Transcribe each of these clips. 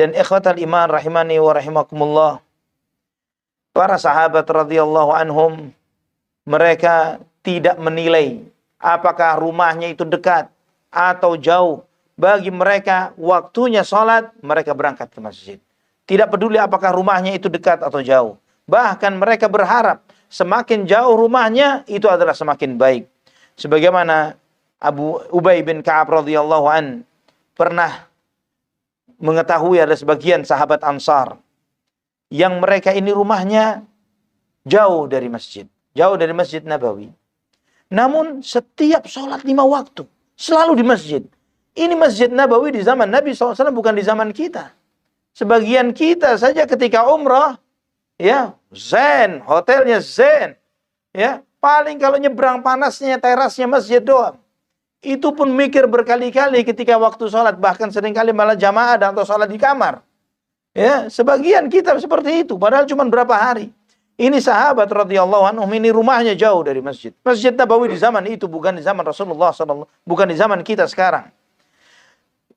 dan ikhwatal iman rahimani wa rahimakumullah, para sahabat radhiyallahu anhum, mereka tidak menilai apakah rumahnya itu dekat atau jauh. Bagi mereka, waktunya sholat, mereka berangkat ke masjid. Tidak peduli apakah rumahnya itu dekat atau jauh. Bahkan mereka berharap semakin jauh rumahnya, itu adalah semakin baik. Sebagaimana Abu Ubay bin Ka'ab radhiyallahu an pernah mengetahui ada sebagian sahabat Ansar yang mereka ini rumahnya jauh dari masjid, jauh dari Masjid Nabawi. Namun setiap sholat 5 waktu selalu di masjid. Ini Masjid Nabawi di zaman Nabi SAW, bukan di zaman kita. Sebagian kita saja ketika umrah, ya, zen, hotelnya zen, ya, paling kalau nyebrang panasnya terasnya masjid doang. Itu pun mikir berkali-kali ketika waktu sholat, bahkan seringkali malah jamaah atau sholat di kamar. Ya, sebagian kita seperti itu, padahal cuma berapa hari. Ini sahabat radhiyallahu anhum, ini rumahnya jauh dari masjid. Masjid Nabawi di zaman itu, bukan di zaman Rasulullah SAW, bukan di zaman kita sekarang.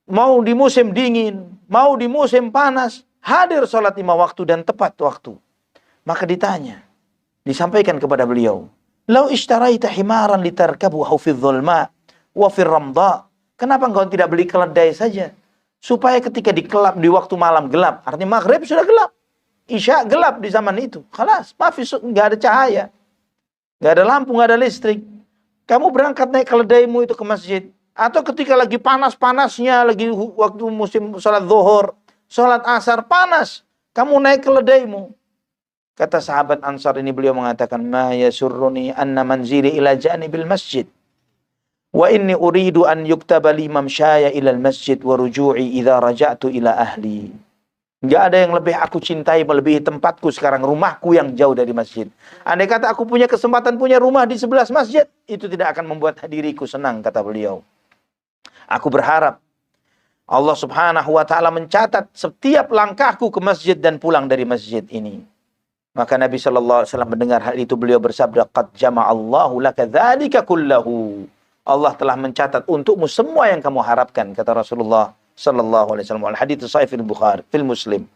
Mau di musim dingin, mau di musim panas, hadir sholat 5 waktu dan tepat waktu. Maka ditanya, disampaikan kepada beliau, "Lau ishtaraita himaran litarkabuhu fi dhulma wa fi ramda." Kenapa engkau tidak beli keledai saja? Supaya ketika di waktu malam gelap, artinya maghrib sudah gelap, isya gelap di zaman itu. Khalas, nggak ada cahaya, nggak ada lampu, nggak ada listrik. Kamu berangkat naik keledaimu itu ke masjid. Atau ketika lagi panas-panasnya, lagi waktu musim sholat zuhur, sholat asar, panas, kamu naik keledaimu. Kata sahabat Ansar ini, beliau mengatakan, "Ma yasurruni anna manzili ila janibil masjid. Wa inni uridu an yuktaba li mamshaya ila masjid wa ruju'i idza raja'tu ila ahli." Enggak ada yang lebih aku cintai melebihi tempatku sekarang, rumahku yang jauh dari masjid. Andai kata aku punya kesempatan punya rumah di sebelah masjid, itu tidak akan membuat diriku senang, kata beliau. Aku berharap Allah Subhanahu wa ta'ala mencatat setiap langkahku ke masjid dan pulang dari masjid ini. Maka Nabi sallallahu alaihi wasallam mendengar hal itu, beliau bersabda, "Qad jama'allahu laka dzalika kullahu." Allah telah mencatat untukmu semua yang kamu harapkan, kata Rasulullah sallallahu alaihi wasallam. Al hadits sahih fil Bukhari, fil Muslim.